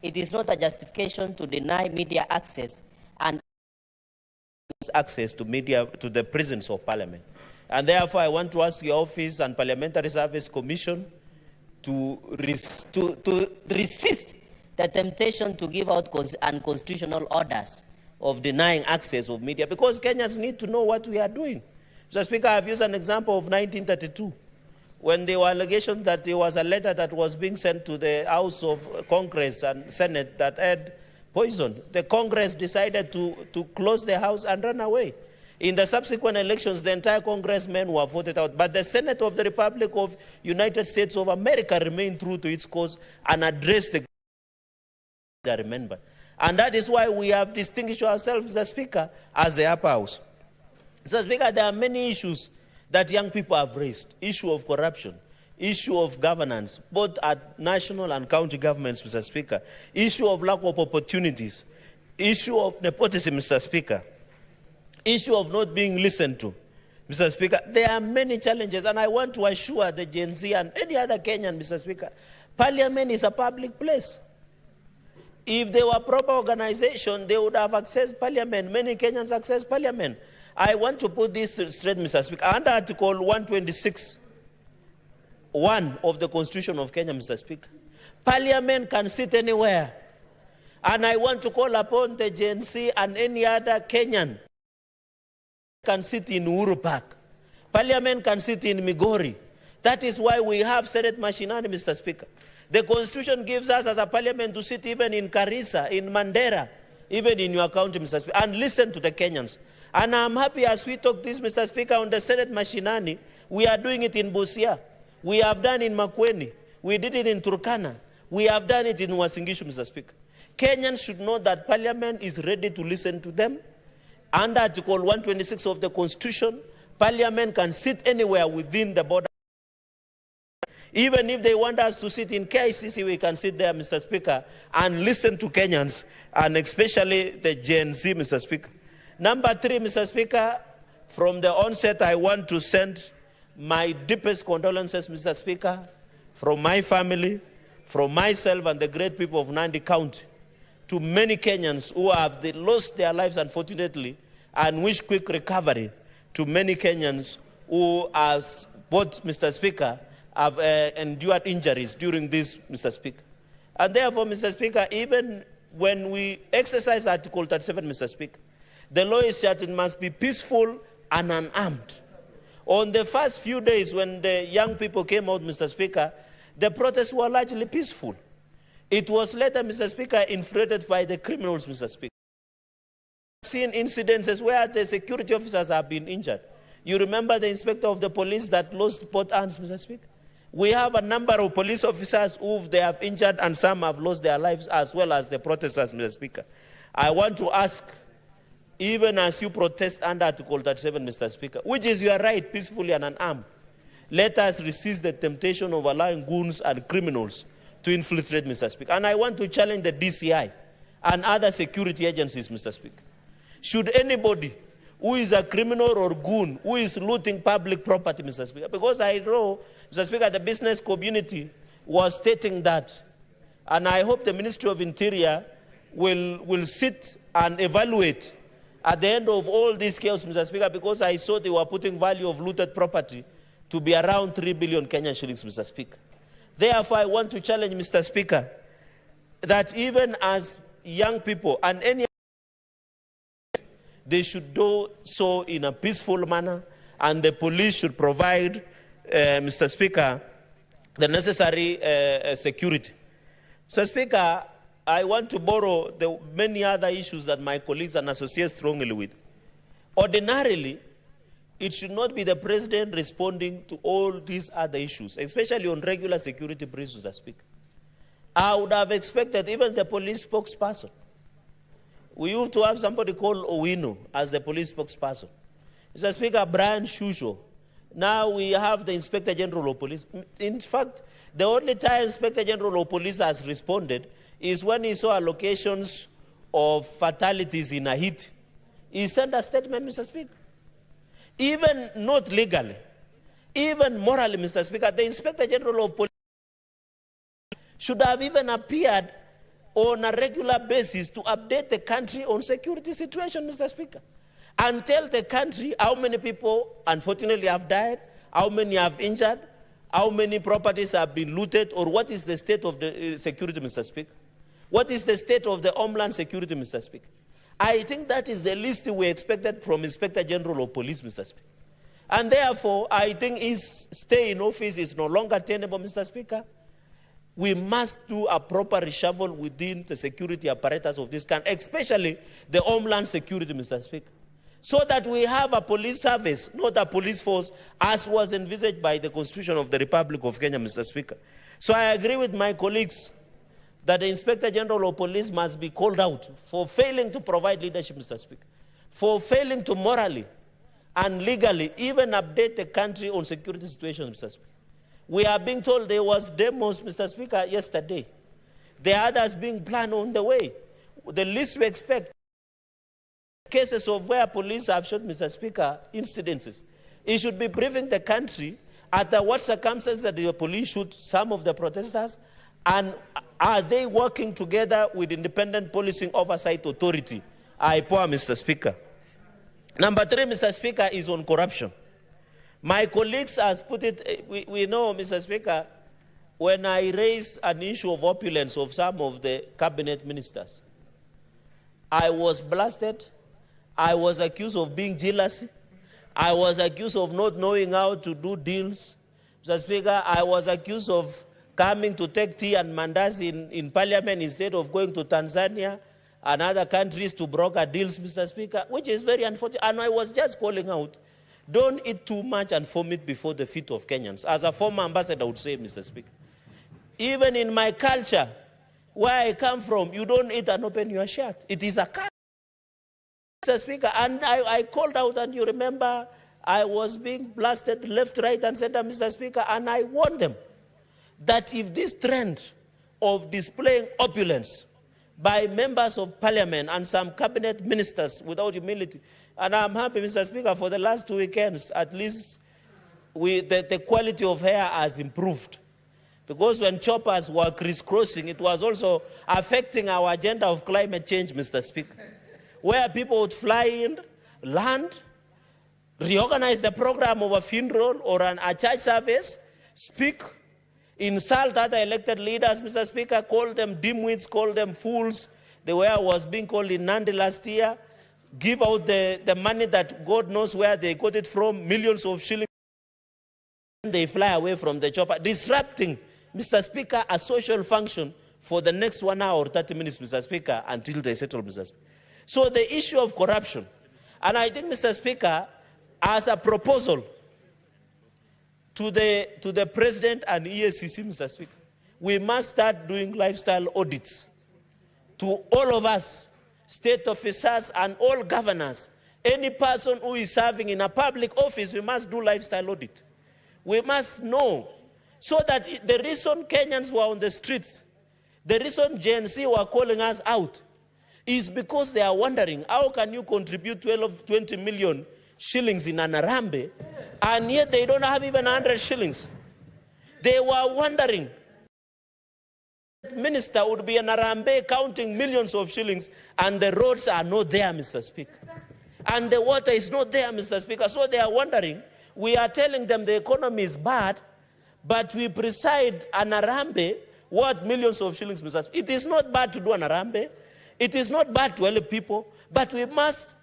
it is not a justification to deny media access and access to media to the presence of Parliament. And therefore, I want to ask your Office and Parliamentary Service Commission to resist the temptation to give out unconstitutional orders of denying access of media, because Kenyans need to know what we are doing. Mr. Speaker, I've used an example of 1932, when there were allegations that there was a letter that was being sent to the House of Congress and Senate that had poison. The Congress decided to close the House and run away. In the subsequent elections, the entire congressmen were voted out. But the Senate of the Republic of United States of America remained true to its cause and addressed the remember. And that is why we have distinguished ourselves, Mr. Speaker, as the upper house. Mr. Speaker, there are many issues that young people have raised. Issue of corruption, issue of governance, both at national and county governments, Mr. Speaker. Issue of lack of opportunities. Issue of nepotism, Mr. Speaker. Issue of not being listened to, Mr. Speaker. There are many challenges, and I want to assure the Gen Z and any other Kenyan, Mr. Speaker, Parliament is a public place. If there were proper organization, they would have accessed Parliament. Many Kenyans access Parliament. I want to put this straight, Mr. Speaker. Under Article 126, 1 of the Constitution of Kenya, Mr. Speaker, Parliament can sit anywhere. And I want to call upon the Gen Z and any other Kenyan can sit in Uhuru Park. Parliament can sit in Migori. That is why we have Senate machinery, Mr. Speaker. The Constitution gives us as a Parliament to sit even in Garissa, in Mandera, even in your county, Mr. Speaker, and listen to the Kenyans. And I'm happy as we talk this, Mr. Speaker, on the Senate machinery, we are doing it in Busia. We have done it in Makueni. We did it in Turkana. We have done it in Uasin Gishu, Mr. Speaker. Kenyans should know that Parliament is ready to listen to them. Under Article 126 of the Constitution, Parliament can sit anywhere within the border. Even if they want us to sit in KICC, we can sit there, Mr. Speaker, and listen to Kenyans, and especially the Gen Z, Mr. Speaker. Number 3, Mr. Speaker, from the onset, I want to send my deepest condolences, Mr. Speaker, from my family, from myself and the great people of Nandi County, to many Kenyans who have lost their lives, unfortunately, and wish quick recovery to many Kenyans who, as both, Mr. Speaker, have endured injuries during this, Mr. Speaker. And therefore, Mr. Speaker, even when we exercise Article 37, Mr. Speaker, the law is that it must be peaceful and unarmed. On the first few days when the young people came out, Mr. Speaker, the protests were largely peaceful. It was later, Mr. Speaker, infiltrated by the criminals, Mr. Speaker. I've seen incidences where the security officers have been injured. You remember the inspector of the police that lost both hands, Mr. Speaker? We have a number of police officers who they have injured and some have lost their lives, as well as the protesters, Mr. Speaker. I want to ask, even as you protest under Article 37, Mr. Speaker, which is your right, peacefully and unarmed, let us resist the temptation of allowing goons and criminals to infiltrate, Mr. Speaker. And I want to challenge the DCI and other security agencies, Mr. Speaker. Should anybody who is a criminal or goon who is looting public property, Mr. Speaker, because I know, Mr. Speaker, the business community was stating that, and I hope the Ministry of Interior will sit and evaluate at the end of all these chaos, Mr. Speaker, because I saw they were putting value of looted property to be around 3 billion Kenyan shillings, Mr. Speaker. Therefore, I want to challenge, Mr. Speaker, that even as young people and any, they should do so in a peaceful manner, and the police should provide, Mr. Speaker, the necessary security. Mr. Speaker, I want to borrow the many other issues that my colleagues and associate strongly with. Ordinarily, it should not be the president responding to all these other issues, especially on regular security briefs, Mr. Speaker. I would have expected even the police spokesperson. We used to have somebody called Owino as the police spokesperson. Mr. Speaker, Brian Shusho. Now we have the Inspector General of Police. In fact, the only time Inspector General of Police has responded is when he saw allocations of fatalities in a hit. He sent a statement, Mr. Speaker. Even not legally, even morally, Mr. Speaker, the Inspector General of Police should have even appeared on a regular basis to update the country on security situation, Mr. Speaker, and tell the country how many people, unfortunately, have died, how many have injured, how many properties have been looted, or what is the state of the security, Mr. Speaker? What is the state of the homeland security, Mr. Speaker? I think that is the least we expected from Inspector General of Police, Mr. Speaker. And therefore, I think his stay in office is no longer tenable, Mr. Speaker. We must do a proper reshuffle within the security apparatus of this country, especially the homeland security, Mr. Speaker, so that we have a police service, not a police force, as was envisaged by the Constitution of the Republic of Kenya, Mr. Speaker. So I agree with my colleagues that the Inspector General of Police must be called out for failing to provide leadership, Mr. Speaker, for failing to morally and legally even update the country on security situation, Mr. Speaker. We are being told there was demos, Mr. Speaker, yesterday. There are others being planned on the way. The least we expect cases of where police have shot, Mr. Speaker, incidences. It should be briefing the country at what circumstances that the police shoot some of the protesters, and are they working together with independent policing oversight authority? I pour, Mr. Speaker. Number 3, Mr. Speaker, is on corruption. My colleagues has put it, we know, Mr. Speaker, when I raise an issue of opulence of some of the cabinet ministers, I was blasted, I was accused of being jealous, I was accused of not knowing how to do deals. Mr. Speaker, I was accused of coming to take tea and mandazi in parliament instead of going to Tanzania and other countries to broker deals, Mr. Speaker, which is very unfortunate. And I was just calling out, don't eat too much and vomit before the feet of Kenyans. As a former ambassador would say, Mr. Speaker. Even in my culture, where I come from, you don't eat and open your shirt. It is a culture, Mr. Speaker. And I called out, and you remember, I was being blasted left, right, and center, Mr. Speaker, and I warned them that if this trend of displaying opulence by members of parliament and some cabinet ministers without humility, and I'm happy, Mr. Speaker, for the last 2 weekends, at least the quality of hair has improved. Because when choppers were crisscrossing, it was also affecting our agenda of climate change, Mr. Speaker, where people would fly in, land, reorganize the program of a funeral or a church service, speak, insult other elected leaders, Mr. Speaker, call them dimwits, call them fools, the way I was being called in Nandi last year, give out the money that God knows where they got it from, millions of shillings, and they fly away from the chopper, disrupting, Mr. Speaker, a social function for the next 1 hour or 30 minutes, Mr. Speaker, until they settle, Mr. Speaker. So the issue of corruption, and I think, Mr. Speaker, as a proposal to the President and EACC, Mr. Speaker, we must start doing lifestyle audits to all of us, state officers and all governors. Any person who is serving in a public office, we must do lifestyle audit. We must know, so that the reason Kenyans were on the streets, the reason Gen Z were calling us out, is because they are wondering, how can you contribute 20 million shillings in an Arambe, and yet they don't have even 100 shillings. They were wondering, the minister would be in Arambe counting millions of shillings, and the roads are not there, Mr. Speaker. And the water is not there, Mr. Speaker. So they are wondering, we are telling them the economy is bad, but we preside an Arambe worth millions of shillings, Mr. Speaker. It is not bad to do an Arambe. It is not bad to help people, but we must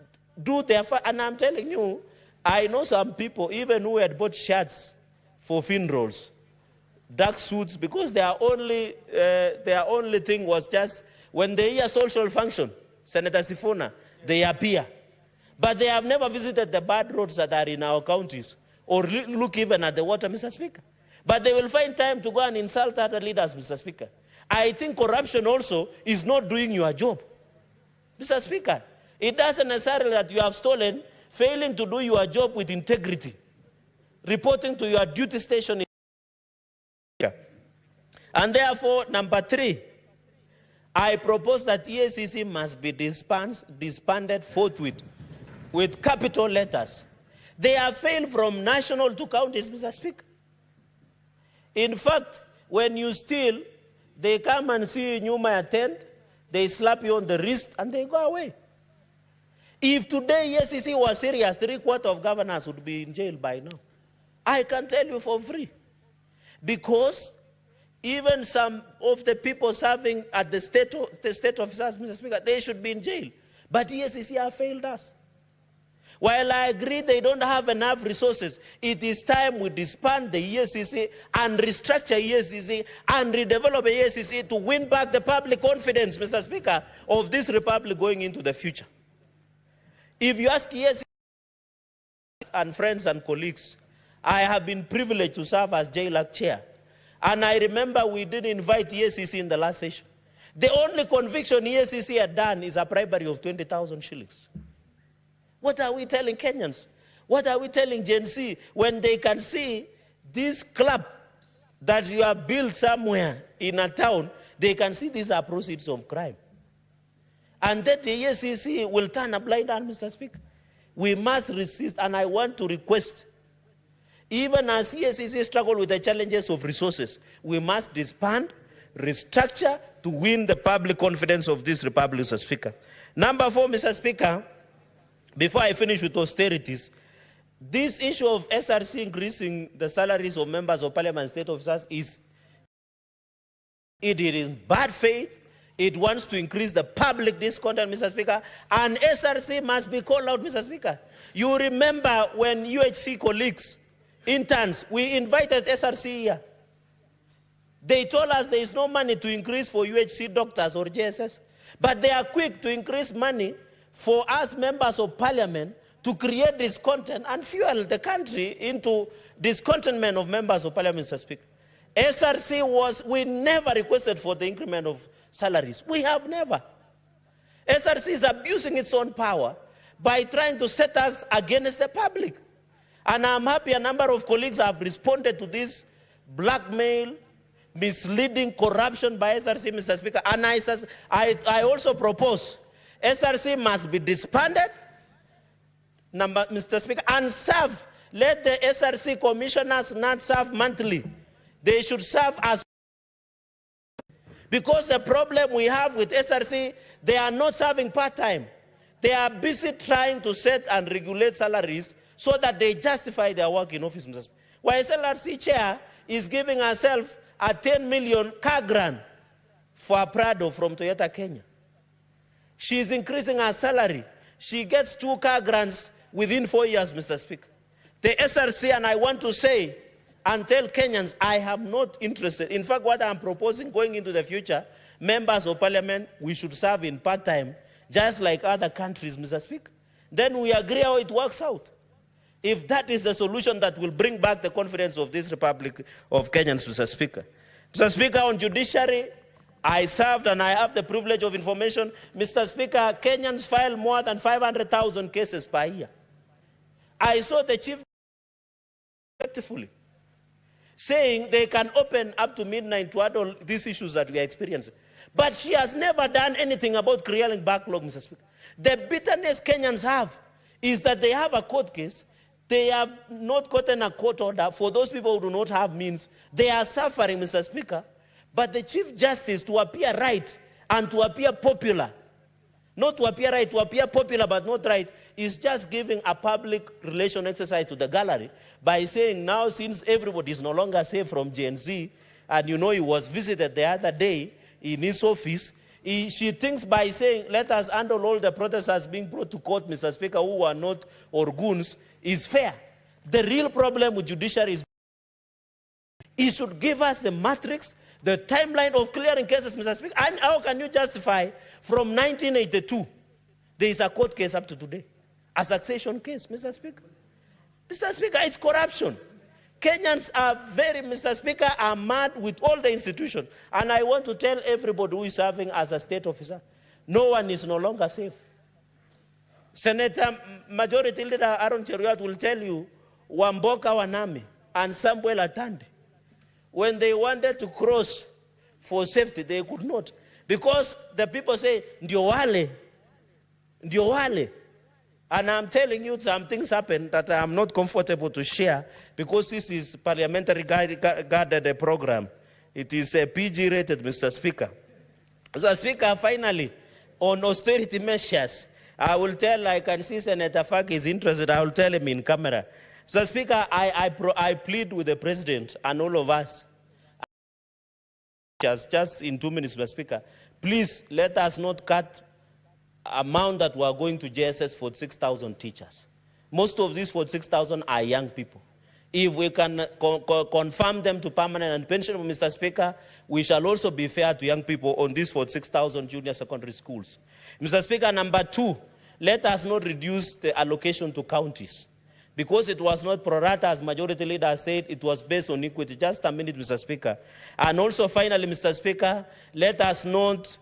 do their, and I'm telling you, I know some people, even who had bought shirts for funerals, dark suits, because their only thing was just, when they hear social function, Senator Sifuna, they appear. But they have never visited the bad roads that are in our counties, or look even at the water, Mr. Speaker. But they will find time to go and insult other leaders, Mr. Speaker. I think corruption also is not doing your job, Mr. Speaker. It doesn't necessarily that you have stolen, failing to do your job with integrity, reporting to your duty station. And therefore, number 3, I propose that EACC must be disbanded forthwith with capital letters. They have failed from national to counties, Mr. Speaker. In fact, when you steal, they come and see you nyuma ya tent, they slap you on the wrist, and they go away. If today SRC was serious, 3/4 of governors would be in jail by now. I can tell you for free. Because even some of the people serving at the state officers, Mr. Speaker, they should be in jail. But SRC have failed us. While I agree they don't have enough resources, it is time we disband the SRC and restructure SRC and redevelop SRC to win back the public confidence, Mr. Speaker, of this republic going into the future. If you ask SRC and friends and colleagues, I have been privileged to serve as JLAC chair. And I remember we did invite SRC in the last session. The only conviction SRC had done is a bribery of 20,000 shillings. What are we telling Kenyans? What are we telling Gen Z when they can see this club that you have built somewhere in a town, they can see these are proceeds of crime. And that the SRC will turn a blind eye, Mr. Speaker. We must resist, and I want to request, even as SRC struggle with the challenges of resources, we must disband, restructure to win the public confidence of this republic, Mr. Speaker. Number 4, Mr. Speaker, before I finish with austerities, this issue of SRC increasing the salaries of members of parliament and state officers is in bad faith. It wants to increase the public discontent, Mr. Speaker, and SRC must be called out, Mr. Speaker. You remember when UHC colleagues, interns, we invited SRC here. They told us there is no money to increase for UHC doctors or JSS, but they are quick to increase money for us members of parliament to create discontent and fuel the country into discontentment of members of parliament, Mr. Speaker. we never requested for the increment of salaries. We have never. SRC is abusing its own power by trying to set us against the public. And I'm happy a number of colleagues have responded to this blackmail, misleading corruption by SRC, Mr. Speaker. And I also propose SRC must be disbanded, Mr. Speaker, and serve. Let the SRC commissioners not serve monthly. They should serve as. Because the problem we have with SRC, they are not serving part-time. They are busy trying to set and regulate salaries so that they justify their work in office, Mr. Speaker. While SRC chair is giving herself a 10 million car grant for a Prado from Toyota Kenya. She is increasing her salary. She gets 2 car grants within 4 years, Mr. Speaker. The SRC, and I want to say and tell Kenyans, I am not interested. In fact, what I'm proposing going into the future, members of parliament, we should serve in part-time, just like other countries, Mr. Speaker. Then we agree how it works out. If that is the solution that will bring back the confidence of this Republic of Kenyans, Mr. Speaker. Mr. Speaker, on judiciary, I served and I have the privilege of information. Mr. Speaker, Kenyans file more than 500,000 cases per year. I saw the chief effectively saying they can open up to midnight to handle these issues that we are experiencing. But she has never done anything about clearing backlog, Mr. Speaker. The bitterness Kenyans have is that they have a court case. They have not gotten a court order. For those people who do not have means, they are suffering, Mr. Speaker. But the Chief Justice, to appear right and to appear popular, not to appear right, to appear popular but not right, is just giving a public relation exercise to the gallery by saying now, since everybody is no longer safe from Gen Z, and you know he was visited the other day in his office, she thinks by saying, let us handle all the protesters being brought to court, Mr. Speaker, who are not Orguns, is fair. The real problem with judiciary is it should give us the matrix, the timeline of clearing cases, Mr. Speaker. And how can you justify from 1982, there is a court case up to today, a succession case, Mr. Speaker? Mr. Speaker, it's corruption. Kenyans are Mr. Speaker, are mad with all the institutions. And I want to tell everybody who is serving as a state officer, no one is no longer safe. Senator Majority Leader Aaron Cheruiyot will tell you, Wamboka Wanami and Samuel Atandi, when they wanted to cross for safety, they could not. Because the people say, ndio wale. And I'm telling you, some things happen that I'm not comfortable to share because this is parliamentary guarded program. It is a PG rated, Mr. Speaker. Mr. Speaker, finally, on austerity measures, I will tell, I can see Senator Fak is interested, I will tell him in camera. Mr. Speaker, I plead with the President and all of us, just in 2 minutes, Mr. Speaker, please let us not cut amount that we are going to JSS for 6,000 teachers. Most of these 46,000 are young people. If we can confirm them to permanent and pensionable, Mr. Speaker, we shall also be fair to young people on these 46,000 junior secondary schools. Mr. Speaker, number 2, let us not reduce the allocation to counties. Because it was not pro rata, as majority leader said, it was based on equity. Just a minute, Mr. Speaker. And also, finally, Mr. Speaker, let us not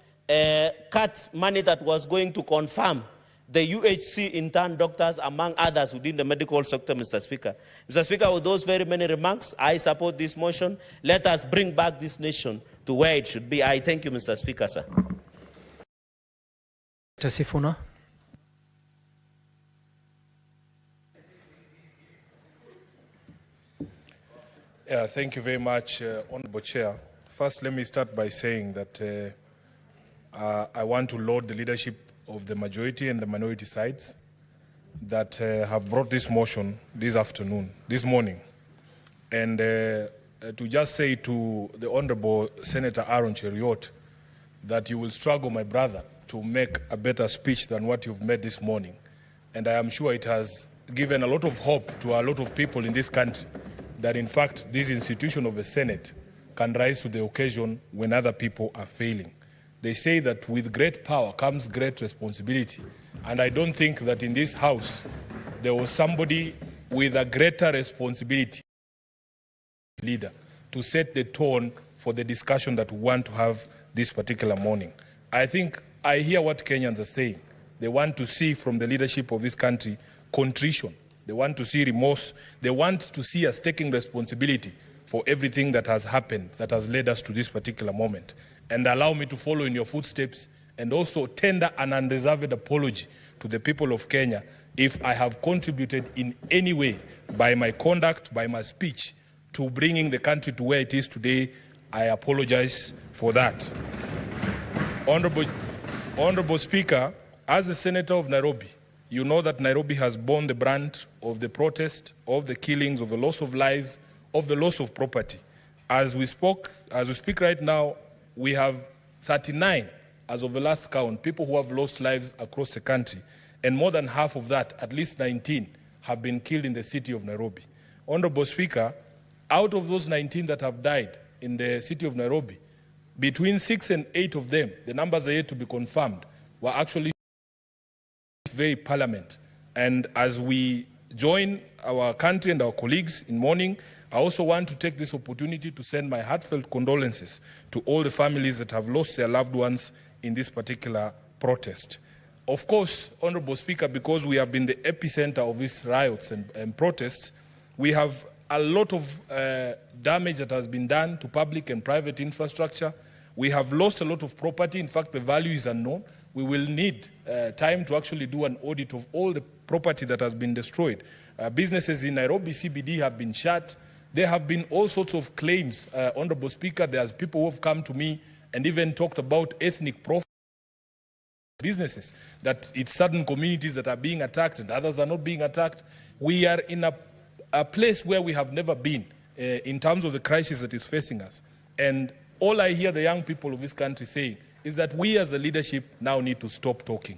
cut money that was going to confirm the UHC intern doctors, among others, within the medical sector, Mr. Speaker. Mr. Speaker, with those very many remarks, I support this motion. Let us bring back this nation to where it should be. I thank you, Mr. Speaker, sir. Sifuna. Yeah, thank you very much, Honourable Chair. First, let me start by saying that I want to laud the leadership of the majority and the minority sides that have brought this motion this morning. And to just say to the Honourable Senator Aaron Cheruiyot that you will struggle, my brother, to make a better speech than what you've made this morning. And I am sure it has given a lot of hope to a lot of people in this country that, in fact, this institution of the Senate can rise to the occasion when other people are failing. They say that with great power comes great responsibility. And I don't think that in this House there was somebody with a greater responsibility, leader, to set the tone for the discussion that we want to have this particular morning. I think I hear what Kenyans are saying. They want to see from the leadership of this country contrition. They want to see remorse. They want to see us taking responsibility for everything that has happened, that has led us to this particular moment. And allow me to follow in your footsteps and also tender an unreserved apology to the people of Kenya if I have contributed in any way by my conduct, by my speech, to bringing the country to where it is today. I apologize for that. Honourable Speaker, as a senator of Nairobi, you know that Nairobi has borne the brunt of the protest, of the killings, of the loss of lives, of the loss of property. As we speak right now, we have 39, as of the last count, people who have lost lives across the country. And more than half of that, at least 19, have been killed in the city of Nairobi. Honourable Speaker, out of those 19 that have died in the city of Nairobi, between 6 and 8 of them, the numbers are yet to be confirmed, were actually very parliament. And as we join our country and our colleagues in mourning, I also want to take this opportunity to send my heartfelt condolences to all the families that have lost their loved ones in this particular protest. Of course, Honourable Speaker, because we have been the epicenter of these riots and protests, we have a lot of damage that has been done to public and private infrastructure. We have lost a lot of property. In fact, the value is unknown. We will need time to actually do an audit of all the property that has been destroyed. Businesses in Nairobi CBD have been shut. There have been all sorts of claims, Honourable Speaker. There's people who have come to me and even talked about ethnic profiles businesses, that it's certain communities that are being attacked and others are not being attacked. We are in a place where we have never been in terms of the crisis that is facing us. And all I hear the young people of this country saying is that we as a leadership now need to stop talking.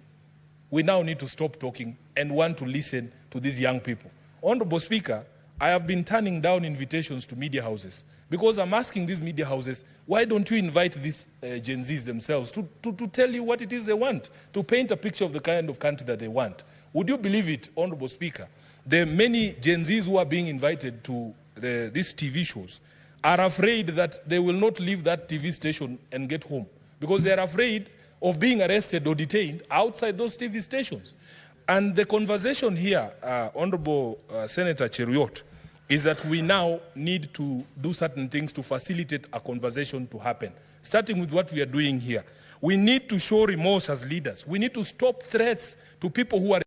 We now need to stop talking and want to listen to these young people. Honourable Speaker, I have been turning down invitations to media houses because I'm asking these media houses, why don't you invite these Gen Zs themselves to tell you what it is they want, to paint a picture of the kind of country that they want? Would you believe it, Honourable Speaker? The many Gen Zs who are being invited to these TV shows are afraid that they will not leave that TV station and get home because they are afraid of being arrested or detained outside those TV stations. And the conversation here, Honourable Senator Cheruiyot, is that we now need to do certain things to facilitate a conversation to happen, starting with what we are doing here. We need to show remorse as leaders. We need to stop threats to people who are...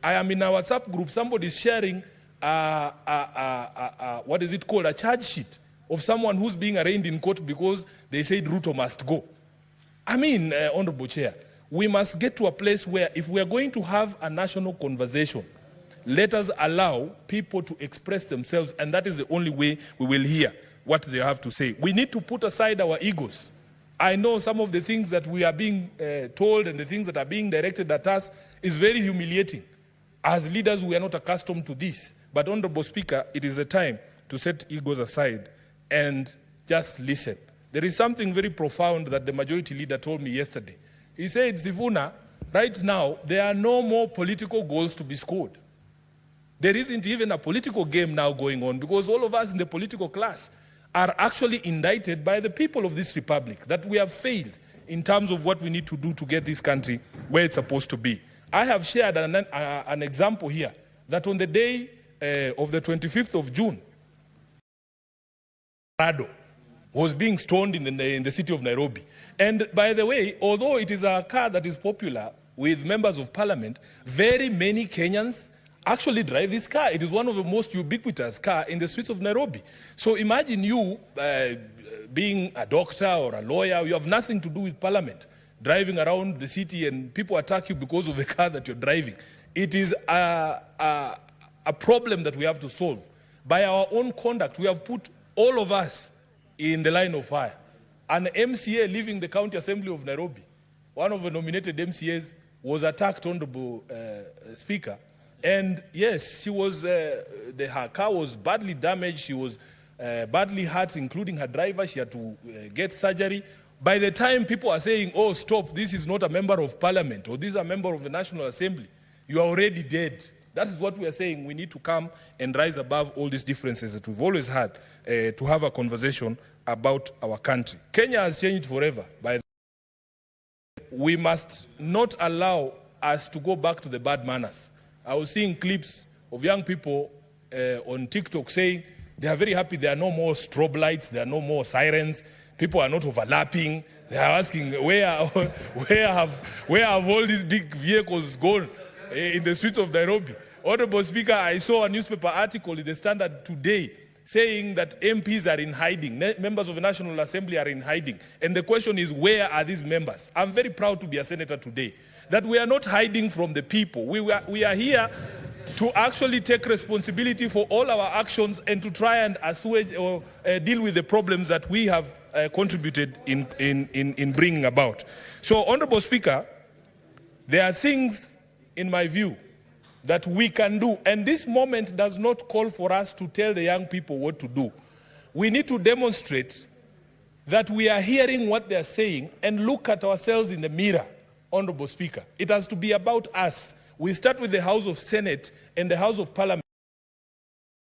I am in a WhatsApp group, somebody is sharing what is it called, a charge sheet of someone who's being arraigned in court because they said Ruto must go. Honorable Chair, we must get to a place where if we are going to have a national conversation, let us allow people to express themselves, and that is the only way we will hear what they have to say. We need to put aside our egos. I know some of the things that we are being told and the things that are being directed at us is very humiliating. As leaders, we are not accustomed to this. But, Honorable Speaker, it is a time to set egos aside and just listen. There is something very profound that the majority leader told me yesterday. He said, Sifuna, right now, there are no more political goals to be scored. There isn't even a political game now going on because all of us in the political class are actually indicted by the people of this republic that we have failed in terms of what we need to do to get this country where it's supposed to be. I have shared an example here that on the day of the 25th of June, Rado was being stoned in the city of Nairobi. And by the way, although it is a car that is popular with members of parliament, very many Kenyans actually drive this car. It is one of the most ubiquitous cars in the streets of Nairobi. So imagine you being a doctor or a lawyer, you have nothing to do with parliament, driving around the city and people attack you because of the car that you're driving. It is a problem that we have to solve. By our own conduct, we have put all of us in the line of fire. An MCA leaving the County Assembly of Nairobi, one of the nominated MCAs, was attacked, Honorable Speaker. And yes, she was, her car was badly damaged. She was badly hurt, including her driver. She had to get surgery. By the time people are saying, oh, stop, this is not a member of parliament, or this is a member of the National Assembly, you are already dead. That is what we are saying. We need to come and rise above all these differences that we've always had to have a conversation about our country. Kenya has changed forever. We must not allow us to go back to the bad manners. I was seeing clips of young people on TikTok saying they are very happy there are no more strobe lights, there are no more sirens, people are not overlapping. They are asking where have all these big vehicles gone in the streets of Nairobi. Honorable Speaker, I saw a newspaper article in the Standard today saying that MPs are in hiding, members of the National Assembly are in hiding. And the question is, where are these members? I'm very proud to be a senator today, that we are not hiding from the people. We are here to actually take responsibility for all our actions and to try and assuage or deal with the problems that we have contributed in bringing about. So, Honorable Speaker, there are things, in my view, that we can do. And this moment does not call for us to tell the young people what to do. We need to demonstrate that we are hearing what they are saying and look at ourselves in the mirror, Honorable Speaker. It has to be about us. We start with the House of Senate and the House of Parliament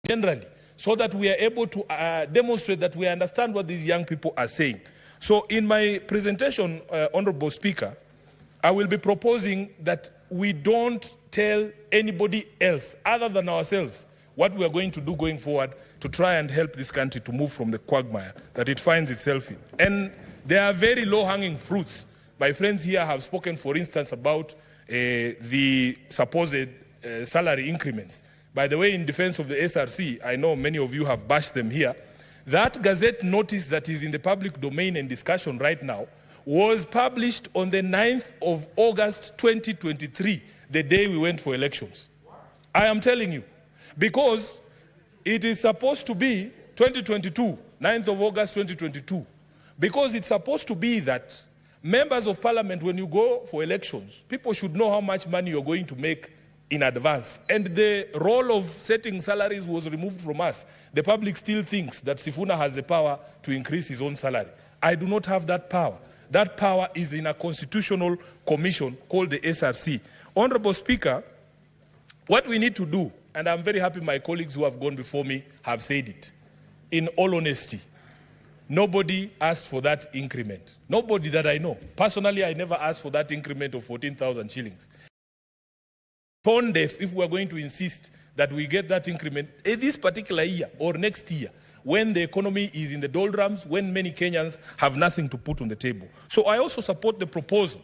generally, so that we are able to demonstrate that we understand what these young people are saying. So in my presentation, Honorable Speaker, I will be proposing that we don't tell anybody else other than ourselves what we are going to do going forward to try and help this country to move from the quagmire that it finds itself in. And there are very low-hanging fruits. My friends here have spoken, for instance, about the supposed salary increments. By the way, in defense of the SRC, I know many of you have bashed them here. That Gazette notice that is in the public domain and discussion right now was published on the 9th of August 2023, the day we went for elections. I am telling you, because it is supposed to be 2022, 9th of August 2022, because it's supposed to be that members of parliament, when you go for elections, people should know how much money you're going to make in advance. And the role of setting salaries was removed from us. The public still thinks that Sifuna has the power to increase his own salary. I do not have that power. That power is in a constitutional commission called the SRC. Honorable Speaker, what we need to do, and I'm very happy my colleagues who have gone before me have said it, in all honesty, nobody asked for that increment. Nobody that I know. Personally, I never asked for that increment of 14,000 shillings. Tone deaf if we are going to insist that we get that increment this particular year or next year, when the economy is in the doldrums, when many Kenyans have nothing to put on the table. So I also support the proposal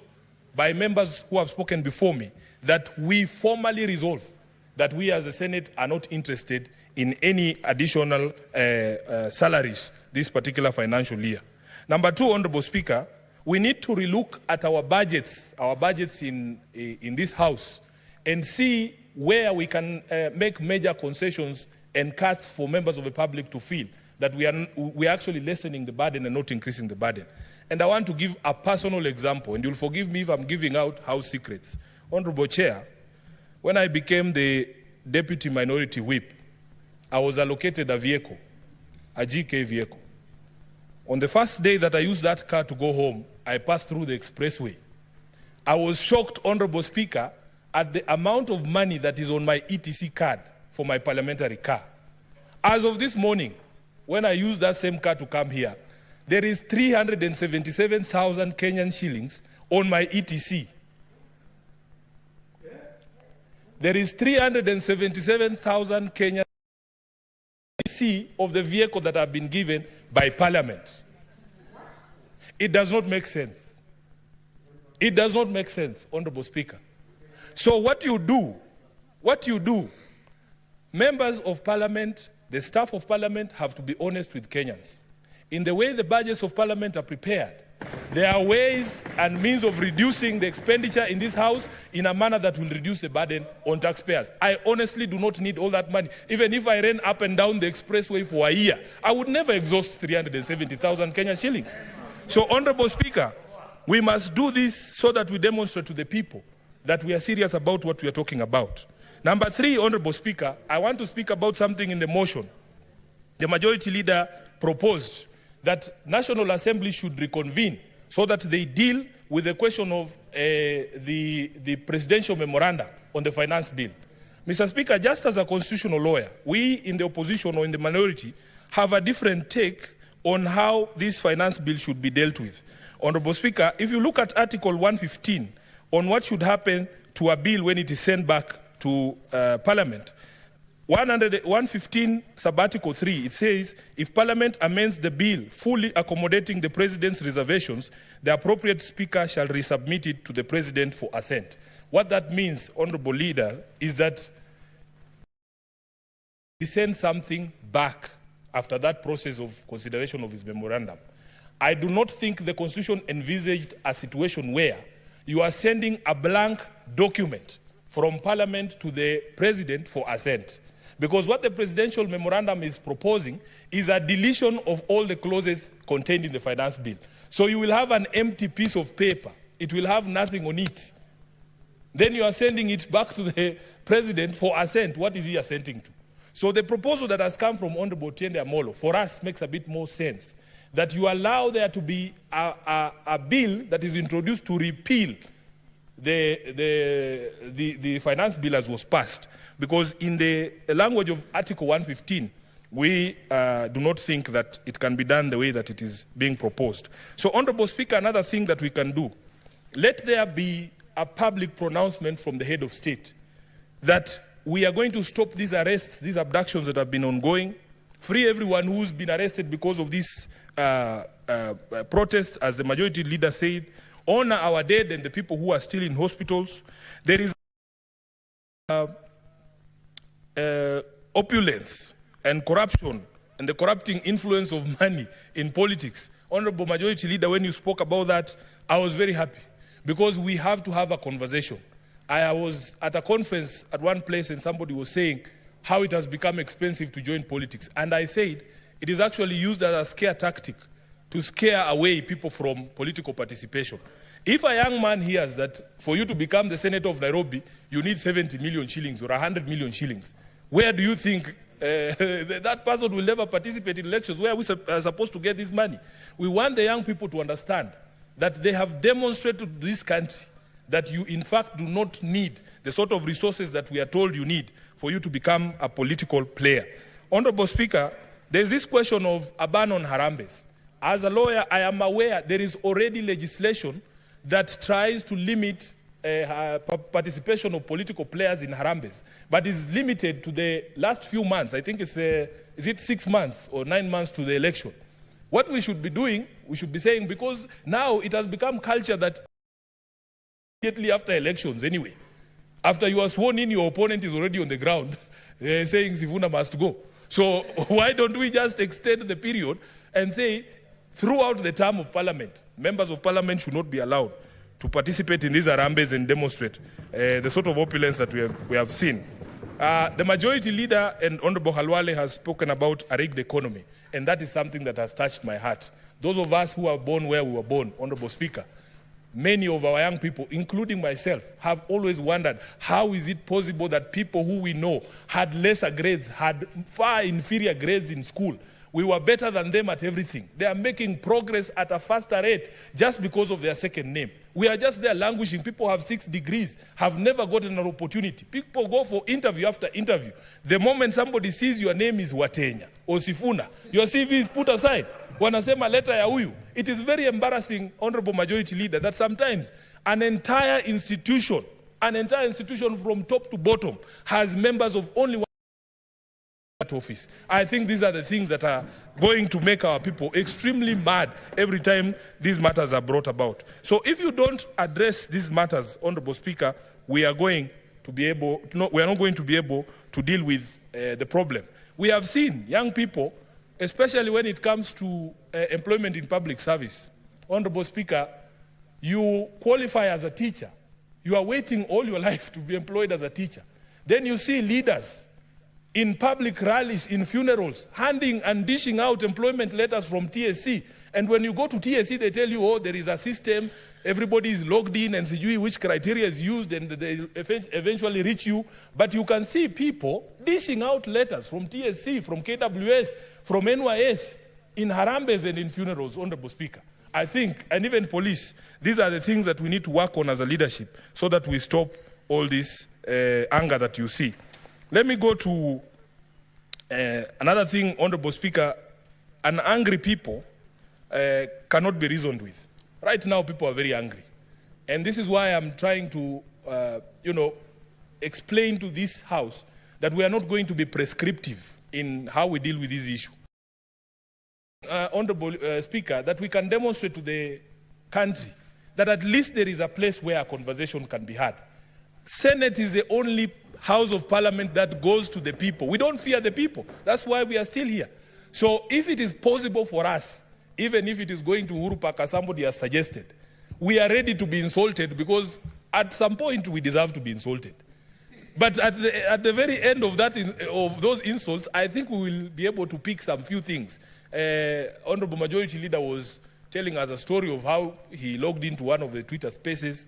by members who have spoken before me that we formally resolve that we as the Senate are not interested in any additional salaries this particular financial year. Number two, Honorable Speaker, we need to relook at our budgets in this House, and see where we can make major concessions and cuts for members of the public to feel that we are actually lessening the burden and not increasing the burden. And I want to give a personal example, and you'll forgive me if I'm giving out house secrets. Honorable Chair, when I became the Deputy Minority Whip, I was allocated a vehicle, a GK vehicle. On the first day that I used that car to go home, I passed through the expressway. I was shocked, Honorable Speaker, at the amount of money that is on my ETC card for my parliamentary car. As of this morning, when I used that same car to come here, there is 377,000 Kenyan shillings on my ETC. There is 377,000 Kenyan ETC of the vehicle that have been given by Parliament. It does not make sense. It does not make sense, Honorable Speaker. So what you do, members of Parliament, the staff of Parliament have to be honest with Kenyans. In the way the budgets of Parliament are prepared, there are ways and means of reducing the expenditure in this House in a manner that will reduce the burden on taxpayers. I honestly do not need all that money. Even if I ran up and down the expressway for a year, I would never exhaust 370,000 Kenyan shillings. So, Honorable Speaker, we must do this so that we demonstrate to the people that we are serious about what we are talking about. Number 3, Honorable Speaker, I want to speak about something in the motion. The Majority Leader proposed that National Assembly should reconvene so that they deal with the question of the presidential memorandum on the finance bill. Mr. Speaker, just as a constitutional lawyer, we in the opposition or in the minority have a different take on how this finance bill should be dealt with. Honorable Speaker, if you look at Article 115 on what should happen to a bill when it is sent back to Parliament, 115 sub-article 3, it says, if Parliament amends the bill fully accommodating the President's reservations, the appropriate Speaker shall resubmit it to the President for assent. What that means, Honourable Leader, is that he sends something back after that process of consideration of his memorandum. I do not think the Constitution envisaged a situation where you are sending a blank document from Parliament to the President for assent. Because what the presidential memorandum is proposing is a deletion of all the clauses contained in the finance bill. So you will have an empty piece of paper. It will have nothing on it. Then you are sending it back to the President for assent. What is he assenting to? So the proposal that has come from Honorable Tiende Amolo, for us, makes a bit more sense. That you allow there to be a bill that is introduced to repeal the finance bill as was passed. Because in the language of Article 115, we do not think that it can be done the way that it is being proposed. So, Honourable Speaker, another thing that we can do, let there be a public pronouncement from the head of state that we are going to stop these arrests, these abductions that have been ongoing, free everyone who's been arrested because of this protest, as the Majority Leader said, honor our dead and the people who are still in hospitals. There is opulence and corruption and the corrupting influence of money in politics. Honorable Majority Leader, when you spoke about that, I was very happy because we have to have a conversation. I was at a conference at one place and somebody was saying how it has become expensive to join politics. And I said it is actually used as a scare tactic to scare away people from political participation. If a young man hears that for you to become the Senator of Nairobi, you need 70 million shillings or 100 million shillings, where do you think that person will never participate in elections? Where are we supposed to get this money? We want the young people to understand that they have demonstrated to this country that you in fact do not need the sort of resources that we are told you need for you to become a political player. Honorable Speaker, there's this question of a ban on harambes. As a lawyer, I am aware there is already legislation that tries to limit participation of political players in harambes, but is limited to the last few months. I think it's, is it 6 months or 9 months to the election? What we should be doing, we should be saying, because now it has become culture that immediately after elections anyway, after you are sworn in, your opponent is already on the ground saying Sifuna must go. So why don't we just extend the period and say, throughout the term of parliament, members of parliament should not be allowed to participate in these harambes and demonstrate the sort of opulence that we have seen. The majority leader and Honorable Khalwale has spoken about a rigged economy, and that is something that has touched my heart. Those of us who are born where we were born, Honorable Speaker, many of our young people, including myself, have always wondered how is it possible that people who we know had lesser grades, had far inferior grades in school. We were better than them at everything. They are making progress at a faster rate just because of their second name. We are just there languishing. People have 6 degrees, have never gotten an opportunity. People go for interview after interview. The moment somebody sees your name is Watenya or Sifuna, your CV is put aside. Wanasema letter ya huyu. It is very embarrassing, Honorable Majority Leader, that sometimes an entire institution from top to bottom has members of only one office. I think these are the things that are going to make our people extremely mad every time these matters are brought about. So if you don't address these matters, Honorable Speaker, we are not going to be able to deal with the problem. We have seen young people, especially when it comes to employment in public service. Honorable Speaker, you qualify as a teacher. You are waiting all your life to be employed as a teacher. Then you see leaders in public rallies, in funerals, handing and dishing out employment letters from TSC. And when you go to TSC, they tell you, oh, there is a system, everybody is logged in and see which criteria is used, and they eventually reach you. But you can see people dishing out letters from TSC, from KWS, from NYS, in harambes and in funerals, Honorable Speaker. I think, and even police, these are the things that we need to work on as a leadership so that we stop all this anger that you see. Let me go to another thing, Honorable Speaker. An angry people cannot be reasoned with. Right now, people are very angry. And this is why I'm trying to, explain to this House that we are not going to be prescriptive in how we deal with this issue. Honorable Speaker, that we can demonstrate to the country that at least there is a place where a conversation can be had. Senate is the only House of Parliament that goes to the people. We don't fear the people. That's why we are still here. So if it is possible for us, even if it is going to Uhuru Park as somebody has suggested, we are ready to be insulted because at some point we deserve to be insulted. But at the very end of of those insults, I think we will be able to pick some few things. Honorable Majority Leader was telling us a story of how he logged into one of the Twitter spaces,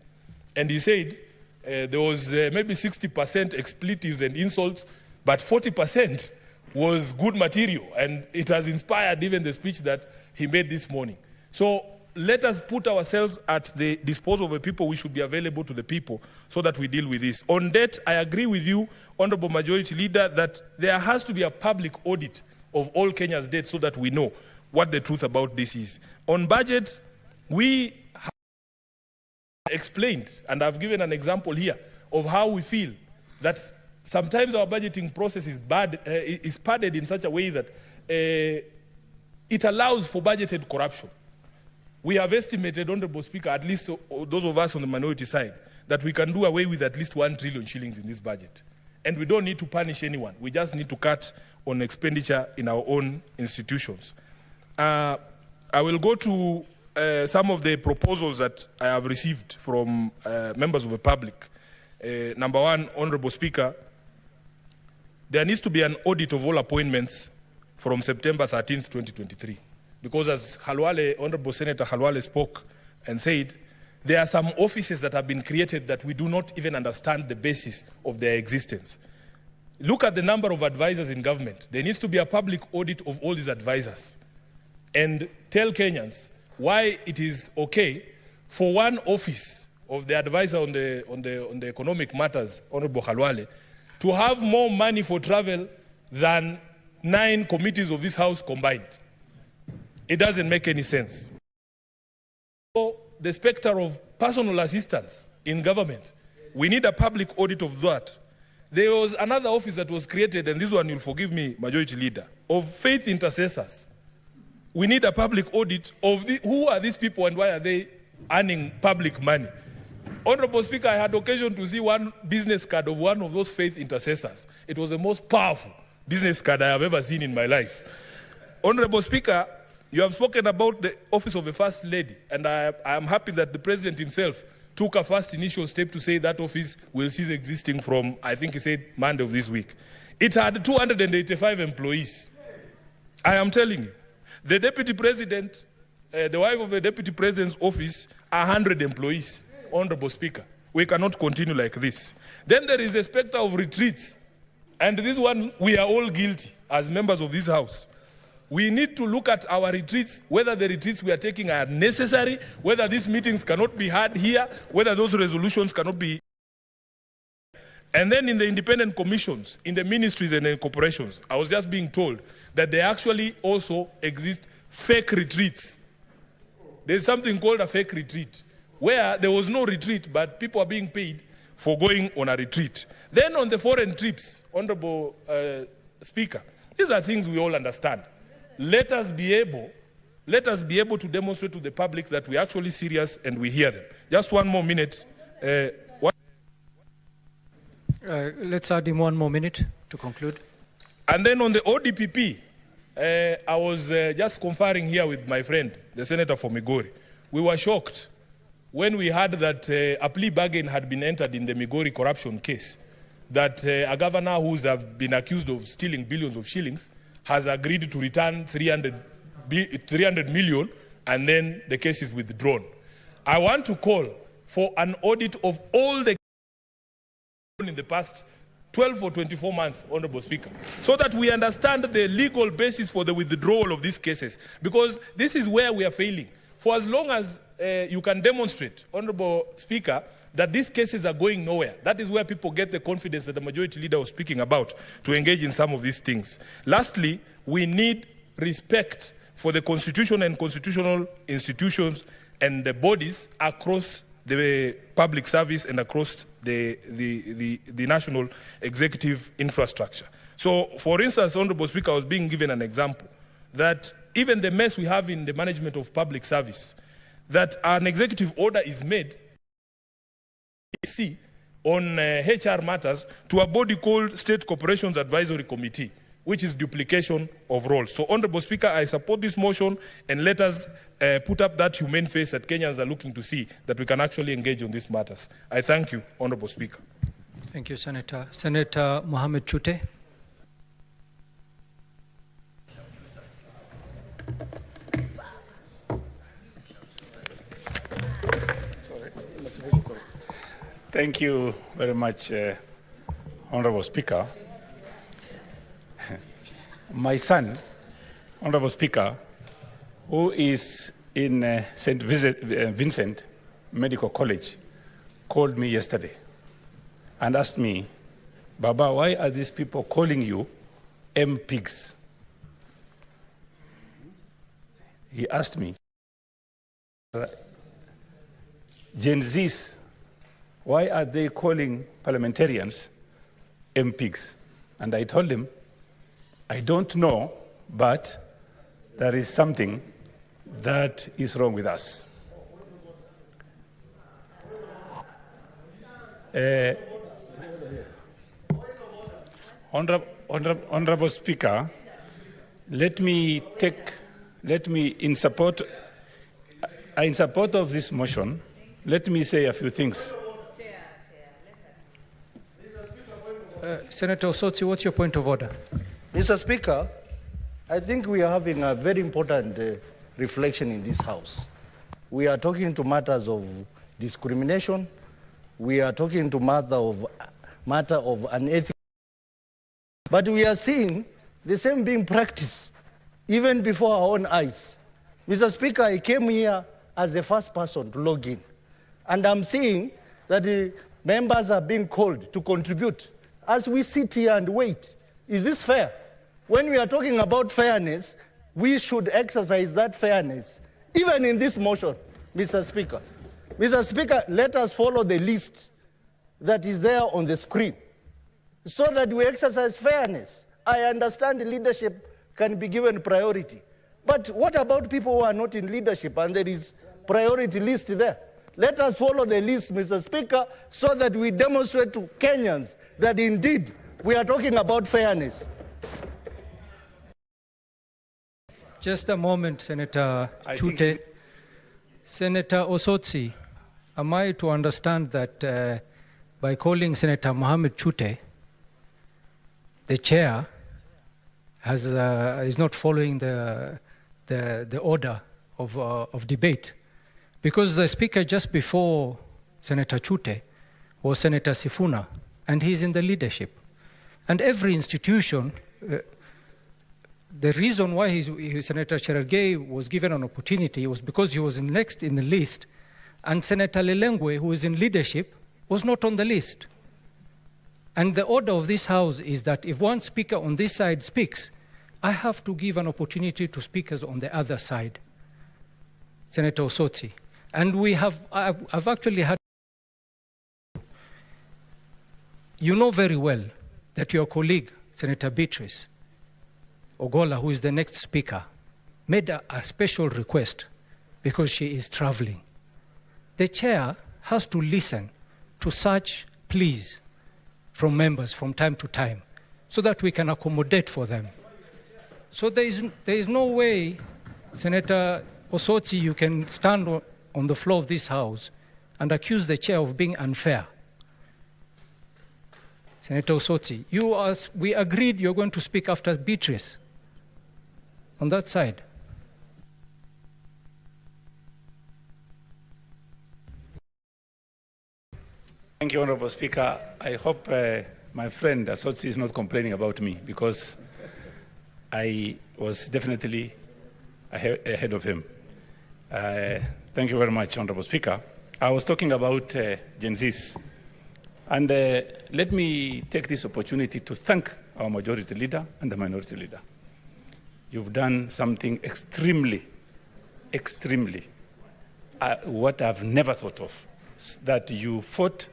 and he said there was maybe 60% expletives and insults, but 40% was good material, and it has inspired even the speech that he made this morning. So let us put ourselves at the disposal of the people. We should be available to the people so that we deal with this. On debt, I agree with you, Honorable Majority Leader, that there has to be a public audit of all Kenya's debt so that we know what the truth about this is. On budget, we have explained, and I've given an example here of how we feel that sometimes our budgeting process is padded in such a way that it allows for budgeted corruption. We have estimated, Honorable Speaker, at least those of us on the minority side, that we can do away with at least 1 trillion shillings in this budget. And we don't need to punish anyone. We just need to cut on expenditure in our own institutions. I will go to some of the proposals that I have received from members of the public. Number one, Honorable Speaker, there needs to be an audit of all appointments from September 13th, 2023. Because as Honorable Senator Khalwale spoke and said, there are some offices that have been created that we do not even understand the basis of their existence. Look at the number of advisors in government. There needs to be a public audit of all these advisors and tell Kenyans why it is okay for one office of the advisor on the economic matters, Honorable Khalwale, to have more money for travel than 9 committees of this House combined. It doesn't make any sense. So the specter of personal assistance in government, we need a public audit of that. There was another office that was created, and this one you'll forgive me, Majority Leader, of faith intercessors. We need a public audit of who are these people and why are they earning public money. Honorable Speaker, I had occasion to see one business card of one of those faith intercessors. It was the most powerful business card I have ever seen in my life. Honorable Speaker, You have spoken about the office of a first lady, and I am happy that the president himself took a first initial step to say that office will cease existing from, I think he said, Monday of this week. It had 285 employees. I am telling you, the deputy president, the wife of the deputy president's office, 100 employees. Honorable Speaker, we cannot continue like this. Then there is a specter of retreats, and this one we are all guilty as members of this house. We need to look at our retreats, whether the retreats we are taking are necessary, whether these meetings cannot be had here, whether those resolutions cannot be. And then in the independent commissions, in the ministries and the corporations, I was just being told that there actually also exist fake retreats. There's something called a fake retreat, where there was no retreat, but people are being paid for going on a retreat. Then on the foreign trips, Honorable Speaker, these are things we all understand. Let us be able to demonstrate to the public that we're actually serious and we hear them. Just one more minute. Let's add him 1 more minute to conclude. And then on the ODPP, I was just conferring here with my friend, the senator for Migori. We were shocked when we heard that a plea bargain had been entered in the Migori corruption case, that a governor who's have been accused of stealing billions of shillings has agreed to return 300 million, and then the case is withdrawn. I want to call for an audit of all the in the past 12 or 24 months, Honorable Speaker, so that we understand the legal basis for the withdrawal of these cases, because this is where we are failing. For as long as you can demonstrate, Honorable Speaker, that these cases are going nowhere, that is where people get the confidence that the majority leader was speaking about to engage in some of these things. Lastly, we need respect for the Constitution and constitutional institutions and the bodies across the public service and across the national executive infrastructure. So, for instance, Honorable Speaker, I was being given an example that even the mess we have in the management of public service, that an executive order is made on HR matters to a body called State Corporations Advisory Committee, which is duplication of roles. So, Honorable Speaker, I support this motion, and let us put up that humane face that Kenyans are looking to see, that we can actually engage on these matters. I thank you, Honorable Speaker. Thank you, Senator. Senator Mohamed Chute. Thank you very much, Honorable Speaker. My son, Honorable Speaker, who is in St. Vincent Medical College, called me yesterday and asked me, Baba, why are these people calling you M-pigs? He asked me, Gen Zs, why are they calling parliamentarians M-pigs? And I told him, I don't know, but there is something that is wrong with us. Honorable Speaker, in support of this motion, let me say a few things. Senator Osotsi, what's your point of order? Mr. Speaker, I think we are having a very important reflection in this House. We are talking to matters of discrimination. We are talking to matter of unethical. But we are seeing the same being practiced even before our own eyes. Mr. Speaker, I came here as the first person to log in, and I'm seeing that the members are being called to contribute as we sit here and wait. Is this fair? When we are talking about fairness, we should exercise that fairness, even in this motion, Mr. Speaker. Mr. Speaker, let us follow the list that is there on the screen so that we exercise fairness. I understand leadership can be given priority. But what about people who are not in leadership and there is priority list there? Let us follow the list, Mr. Speaker, so that we demonstrate to Kenyans that indeed we are talking about fairness. Just a moment, Senator Chute. Senator Osotsi, am I to understand that by calling Senator Mohammed Chute, the chair is not following the order of debate? Because the speaker just before Senator Chute was Senator Sifuna, and he's in the leadership. And every institution, the reason why Senator Cherargei was given an opportunity was because he was next in the list, and Senator Lelengwe, who is in leadership, was not on the list. And the order of this House is that if one speaker on this side speaks, I have to give an opportunity to speakers on the other side. Senator Osotsi. And I've actually had, you know very well that your colleague, Senator Beatrice Ogola, who is the next speaker, made a special request because she is traveling. The chair has to listen to such pleas from members from time to time so that we can accommodate for them. So there is no way, Senator Osotsi, you can stand on the floor of this House and accuse the chair of being unfair. Senator Osotsi, we agreed you're going to speak after Beatrice. On that side. Thank you, Honorable Speaker. I hope my friend Osotsi is not complaining about me, because I was definitely ahead of him. Thank you very much, Honorable Speaker. I was talking about Gen Zs. And let me take this opportunity to thank our majority leader and the minority leader. You've done something extremely, what I've never thought of, that you fought,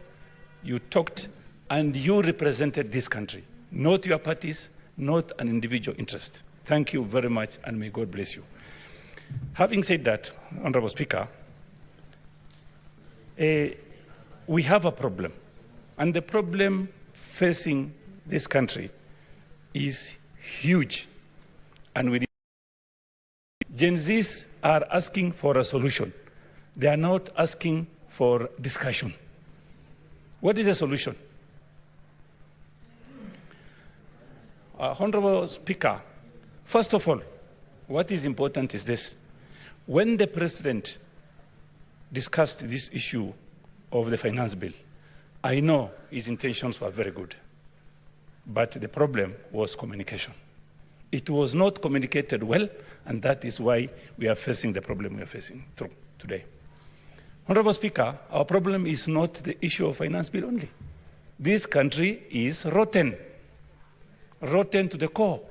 you talked, and you represented this country, not your parties, not an individual interest. Thank you very much, and may God bless you. Having said that, Honorable Speaker, we have a problem, and the problem facing this country is huge. And Gen Zs are asking for a solution. They are not asking for discussion. What is a solution? Honorable Speaker, first of all, what is important is this. When the President discussed this issue of the finance bill, I know his intentions were very good, but the problem was communication. It was not communicated well, and that is why we are facing the problem we are facing today. Honorable Speaker, our problem is not the issue of finance bill only. This country is rotten to the core.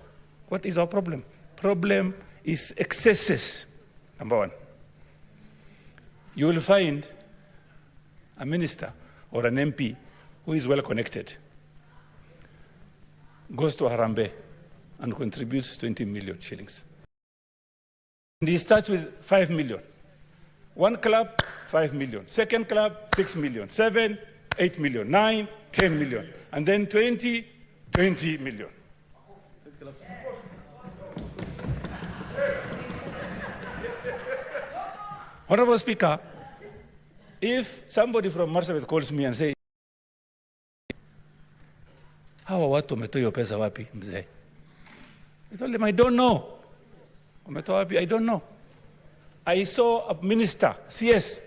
What is our problem? Problem is excesses, number one. You will find a minister or an MP who is well connected, goes to Harambee and contributes 20 million shillings. And he starts with 5 million. One club, 5 million. Second club, 6 million. 7, 8 million. 9, 10 million. And then 20 million. Honorable Speaker, if somebody from Marsabit calls me and says, hawa watu wametoa hiyo pesa wapi mzee? I told him, I don't know. Wametoa wapi? I don't know. I saw a minister, CS,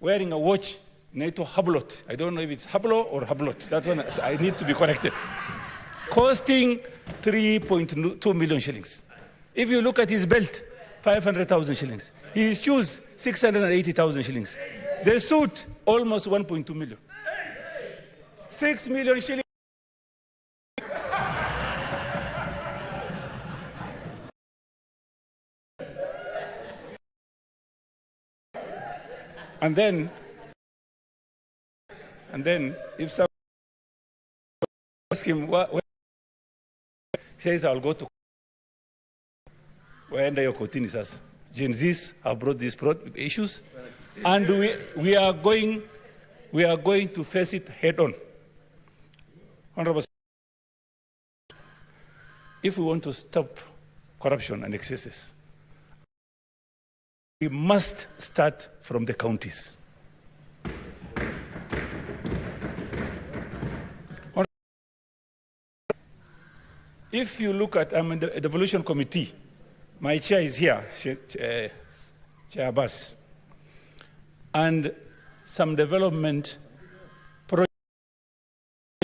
wearing a watch, inaitwa Hublot. I don't know if it's Hublo or Hublot. That one, I need to be corrected. Costing 3.2 million shillings. If you look at his belt, 500,000 shillings. His shoes, 680,000 shillings. The suit, almost 1.2 million. 6 million shillings. And then if someone asks him, he says, I'll go to where your kotini says. Gen Zs have brought these issues, and we are going to face it head on. Honorable, if we want to stop corruption and excesses. We must start from the counties. If you look at, I'm in the devolution committee, my chair is here, Chair Abbas, and some development projects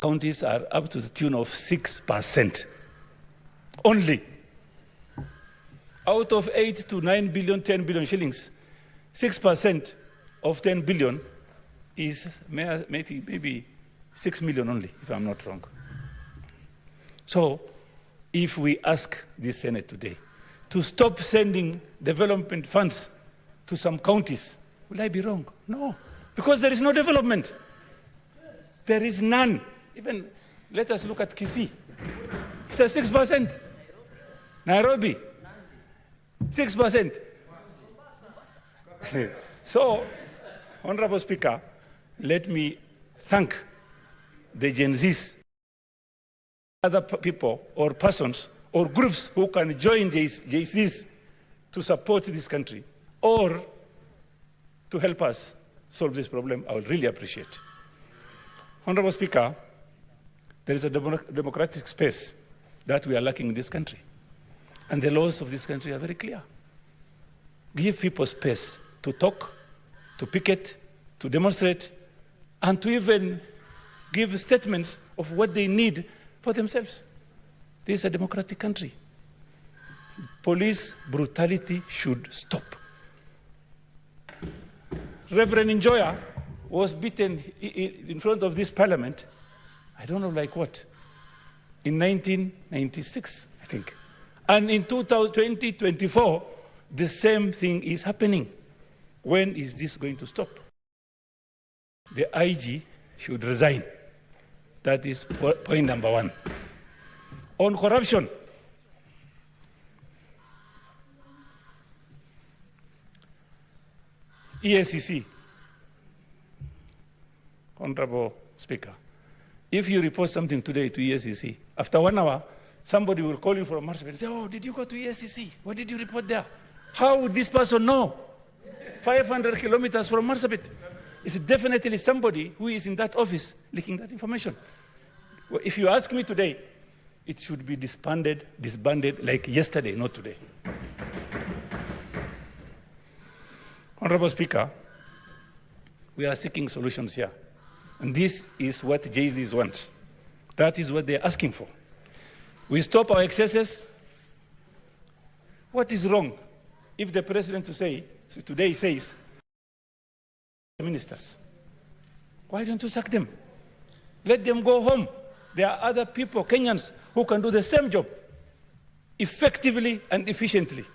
counties are up to the tune of 6% only. Out of 8 to 9 billion, 10 billion shillings, 6% of 10 billion is maybe 6 million only, if I'm not wrong. So, if we ask the Senate today to stop sending development funds to some counties, will I be wrong? No, because there is no development. There is none. Even, let us look at Kisii. It's a 6%. Nairobi, 6%. So, Honorable Speaker, let me thank the Gen Zs, other people or persons or groups who can join JCs to support this country or to help us solve this problem. I would really appreciate. Honorable Speaker, there is a democratic space that we are lacking in this country. And the laws of this country are very clear. Give people space to talk, to picket, to demonstrate, and to even give statements of what they need for themselves. This is a democratic country. Police brutality should stop. Reverend Njoya was beaten in front of this parliament, I don't know like what, in 1996, I think. And in 2024, the same thing is happening. When is this going to stop? The IG should resign. That is point number one. On corruption, ESCC, Honorable Speaker, if you report something today to ESCC, after 1 hour, somebody will call you from Marsabit and say, oh, did you go to ESCC? What did you report there? How would this person know? 500 kilometers from Marsabit. It's definitely somebody who is in that office leaking that information. Well, if you ask me today, it should be disbanded like yesterday, not today. Honorable Speaker, we are seeking solutions here. And this is what JZs want. That is what they're asking for. We stop our excesses. What is wrong if the president today says, ministers, why don't you sack them? Let them go home. There are other people, Kenyans, who can do the same job effectively and efficiently.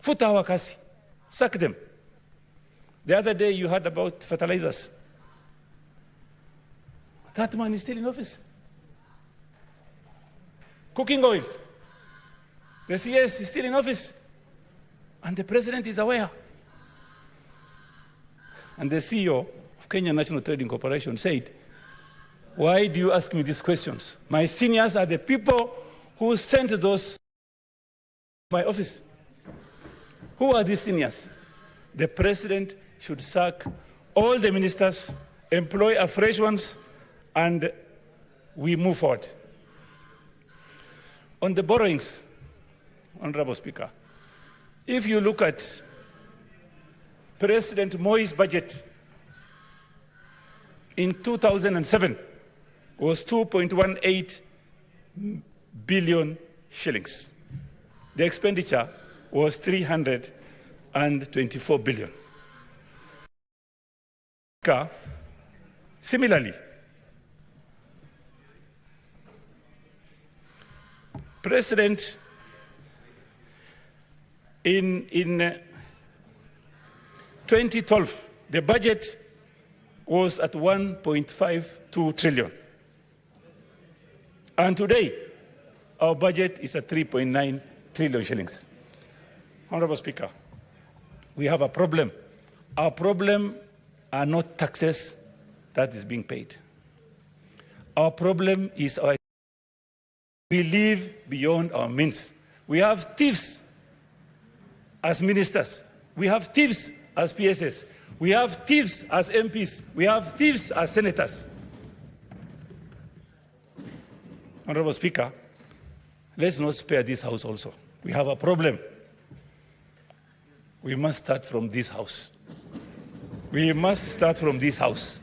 Futa hawa kasi. Sack them. The other day you heard about fertilizers. That man is still in office. Cooking oil. The CS is still in office. And the president is aware. And the CEO of Kenya National Trading Corporation said, why do you ask me these questions? My seniors are the people who sent those to my office. Who are these seniors? The president should sack all the ministers, employ afresh ones, and we move forward. On the borrowings, Honorable Speaker, if you look at President Moi's budget in 2007 was 2.18 billion shillings. The expenditure was 324 billion. Similarly, President in 2012, the budget was at 1.52 trillion. And today, our budget is at 3.9 trillion shillings. Honorable Speaker, we have a problem. Our problem are not taxes that is being paid. Our problem is our We live beyond our means. We have thieves as ministers. We have thieves as PSS. We have thieves as MPs. We have thieves as senators. Honorable Speaker, let's not spare this House also. We have a problem. We must start from this House. We must start from this House.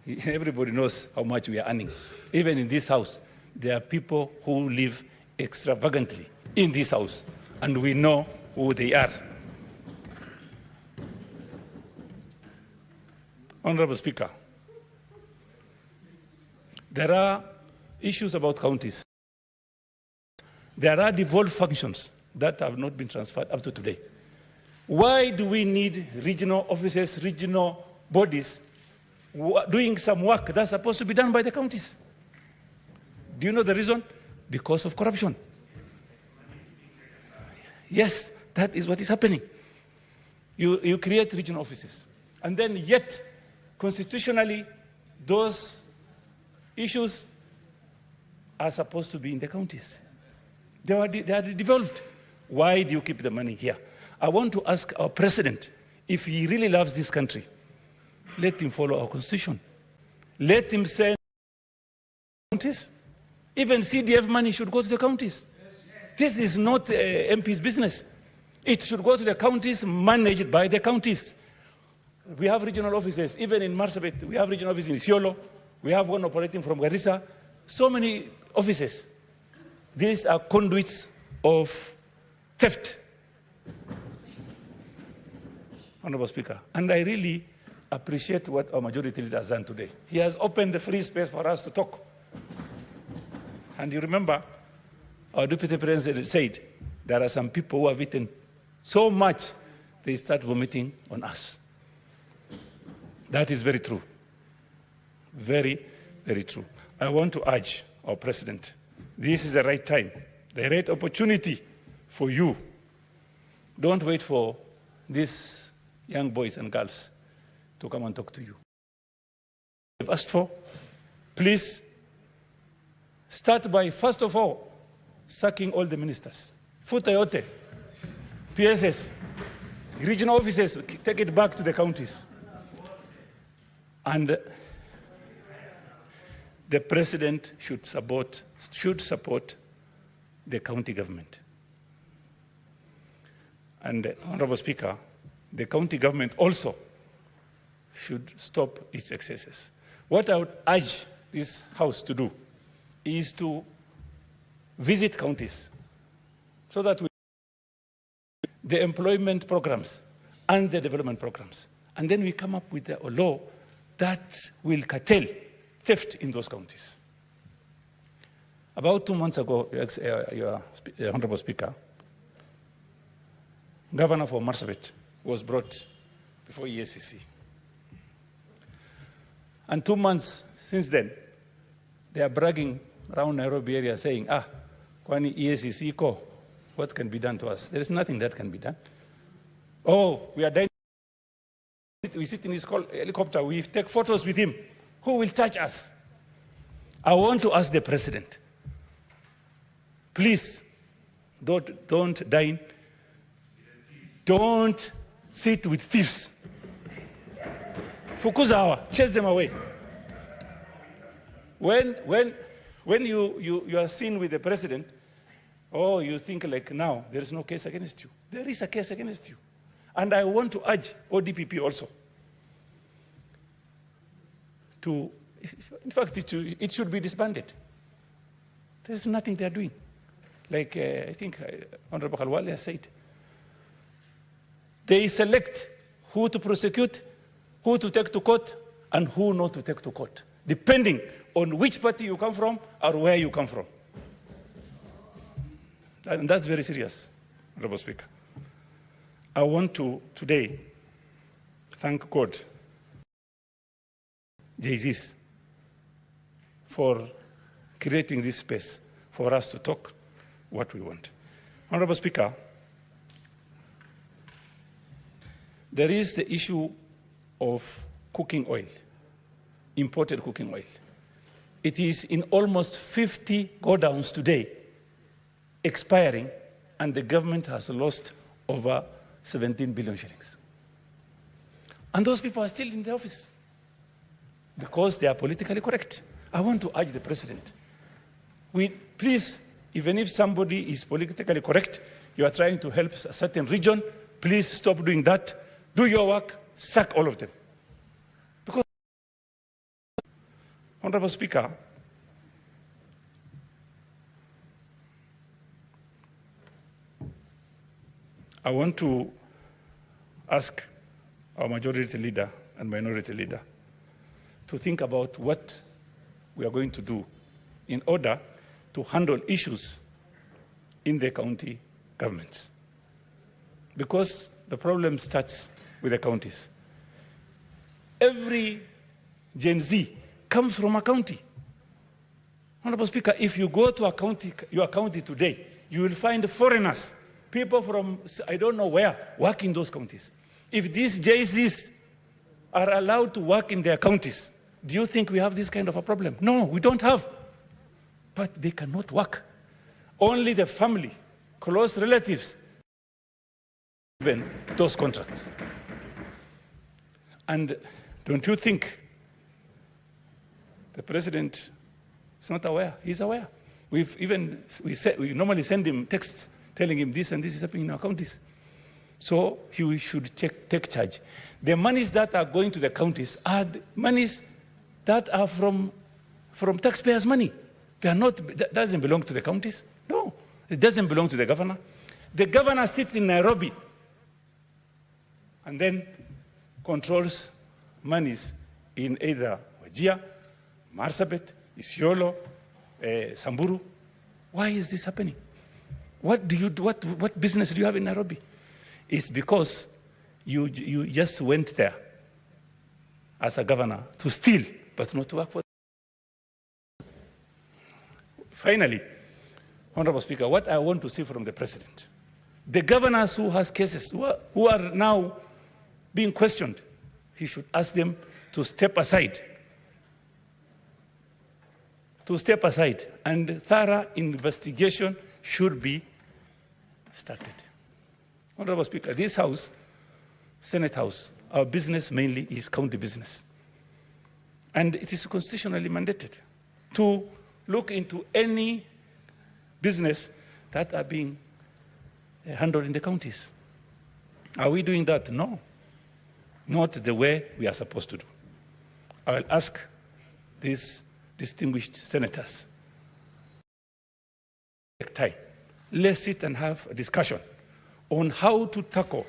Everybody knows how much we are earning. Even in this House, there are people who live extravagantly in this House, and we know who they are. Honorable Speaker, there are issues about counties. There are devolved functions that have not been transferred up to today. Why do we need regional offices, regional bodies doing some work that's supposed to be done by the counties? Do you know the reason? Because of corruption. Yes, that is what is happening. You create regional offices, and then yet, constitutionally, those issues are supposed to be in the counties. They are devolved. Why do you keep the money here? I want to ask our president, if he really loves this country, let him follow our constitution. Let him send counties. Even CDF money should go to the counties. This is not MP's business. It should go to the counties, managed by the counties. We have regional offices, even in Marsabit. We have regional offices in Isiolo. We have one operating from Garissa. So many offices. These are conduits of theft. Honorable Speaker, and I really appreciate what our majority leader has done today. He has opened the free space for us to talk. And you remember, our Deputy President said, there are some people who have eaten so much, they start vomiting on us. That is very true. Very, very true. I want to urge our President, this is the right time, the right opportunity for you. Don't wait for these young boys and girls to come and talk to you. I've asked for, please start by, first of all, sacking all the ministers. Futayote, PSS, regional offices, take it back to the counties. And the president should support the county government. And Honorable Speaker, the county government also should stop its excesses. What I would urge this House to do is to visit counties so that we the employment programs and the development programs. And then we come up with a law that will curtail theft in those counties. About 2 months ago, your Honorable Speaker, Governor for Marsabit was brought before EACC. And 2 months since then, they are bragging around Nairobi area saying, kwani EACC ko, what can be done to us? There is nothing that can be done. Oh, we are dying. We sit in his helicopter, we take photos with him. Who will touch us? I want to ask the president, please, don't dine. Don't sit with thieves. Fukuzawa, chase them away. When you are seen with the president, you think like now there is no case against you. There is a case against you. And I want to urge ODPP also to, in fact, it should be disbanded. There's nothing they are doing. Like I think Honorable Khalwale has said, they select who to prosecute, who to take to court, and who not to take to court, depending on which party you come from or where you come from. And that's very serious, Honorable Speaker. I want to today thank God, Jesus, for creating this space for us to talk what we want. Honorable Speaker, there is the issue of cooking oil, imported cooking oil. It is in almost 50 go-downs today, expiring, and the government has lost over 17 billion shillings. And those people are still in the office because they are politically correct. I want to urge the president, please, even if somebody is politically correct, you are trying to help a certain region, please stop doing that. Do your work, sack all of them. Because, Honorable Speaker, I want to ask our majority leader and minority leader to think about what we are going to do in order to handle issues in the county governments. Because the problem starts with the counties. Every Gen Z comes from a county. Honorable Speaker, if you go to your county today, you will find foreigners, people from I don't know where, work in those counties. If these JCs are allowed to work in their counties, do you think we have this kind of a problem? No, we don't have. But they cannot work. Only the family, close relatives, given those contracts. And don't you think the president is not aware? He's aware. We normally send him texts telling him this and this is happening in our counties. So he should take charge. The monies that are going to the counties are the monies that are from taxpayers' money. They are not, that doesn't belong to the counties. No, it doesn't belong to the governor. The governor sits in Nairobi and then controls monies in either Wajir, Marsabit, Isiolo, Samburu. Why is this happening? What business do you have in Nairobi? It's because you just went there as a governor to steal, but not to work for. Finally, Honorable Speaker, what I want to see from the president, the governors who has cases, who are now being questioned, he should ask them to step aside. And thorough investigation should be started. Honorable Speaker, this House, Senate House, our business mainly is county business. And it is constitutionally mandated to look into any business that are being handled in the counties. Are we doing that? No. Not the way we are supposed to do. I will ask these distinguished senators, take time. Let's sit and have a discussion on how to tackle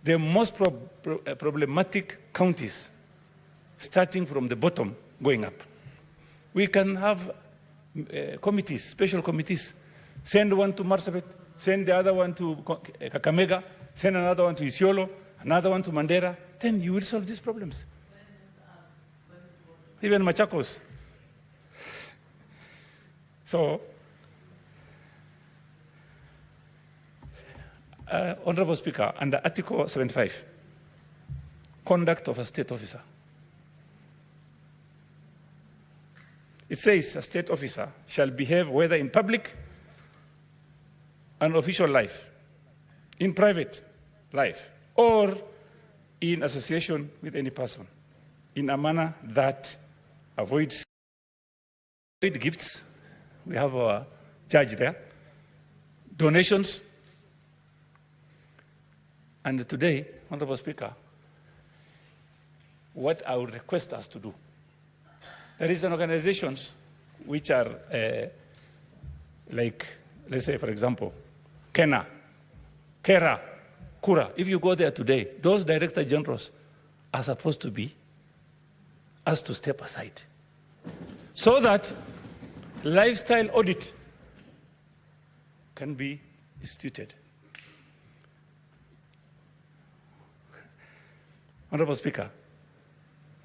the most problematic counties, starting from the bottom, going up. We can have committees, special committees. Send one to Marsabit, send the other one to Kakamega, send another one to Isiolo, another one to Mandera. Then you will solve these problems. Even Machakos. So, Honorable Speaker, under Article 75, conduct of a state officer. It says a state officer shall behave whether in public and official life, in private life, or in association with any person, in a manner that avoids gifts. We have our judge there. Donations. And today, Honorable Speaker, what I would request us to do, there is an organizations which are like, let's say, for example, Kena, Kera, Kura. If you go there today, those director generals are supposed to be asked to step aside so that lifestyle audit can be instituted. Honorable Speaker,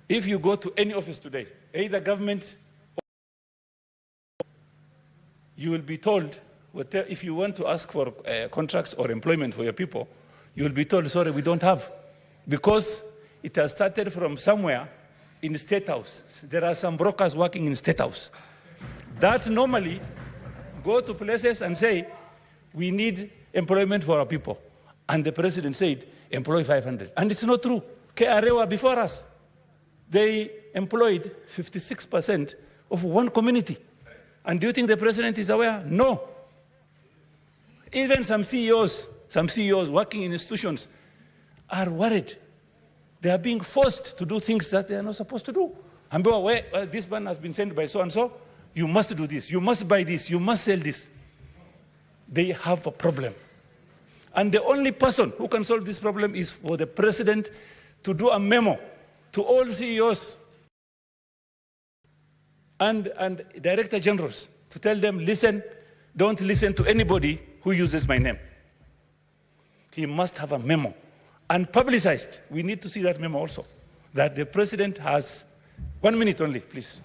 if you go to any office today, either government or you will be told, if you want to ask for contracts or employment for your people, you will be told, sorry, we don't have. Because it has started from somewhere in State House. There are some brokers working in State House that normally go to places and say, we need employment for our people. And the president said, employ 500. And it's not true. KRA were before us. They employed 56% of one community. And do you think the president is aware? No. Even some CEOs working in institutions are worried. They are being forced to do things that they are not supposed to do. And this man has been sent by so-and-so, you must do this, you must buy this, you must sell this. They have a problem. And the only person who can solve this problem is for the president to do a memo to all CEOs and director generals to tell them, listen, don't listen to anybody who uses my name. He must have a memo and publicized. We need to see that memo also, that the president has 1 minute only, please.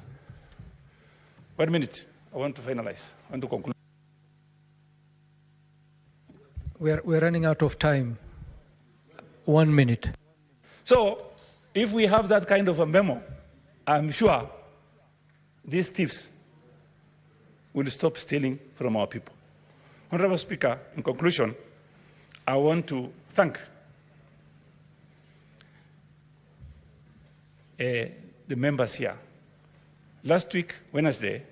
1 minute. I want to finalize. I want to conclude. We're running out of time. 1 minute. So, if we have that kind of a memo, I'm sure these thieves will stop stealing from our people. Honorable Speaker, in conclusion, I want to thank the members here. Last week, Wednesday,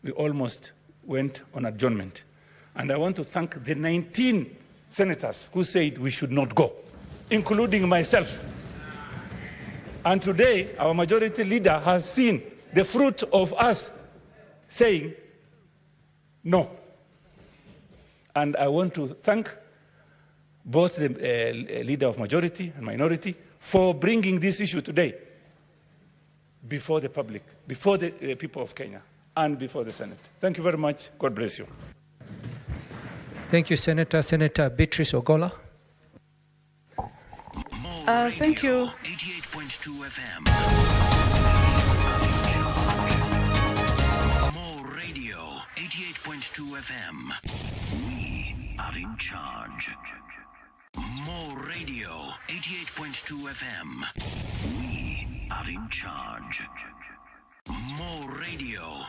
we almost went on adjournment. And I want to thank the 19 senators who said we should not go, including myself. And today, our majority leader has seen the fruit of us saying no. And I want to thank both the leader of majority and minority for bringing this issue today before the public, before the people of Kenya, and before the Senate. Thank you very much. God bless you. Thank you, Senator. Senator Beatrice Ogola. Thank you. 88.2 FM. More radio. 88.2 FM. We are in charge. More radio. 88.2 FM. We are in charge. More radio.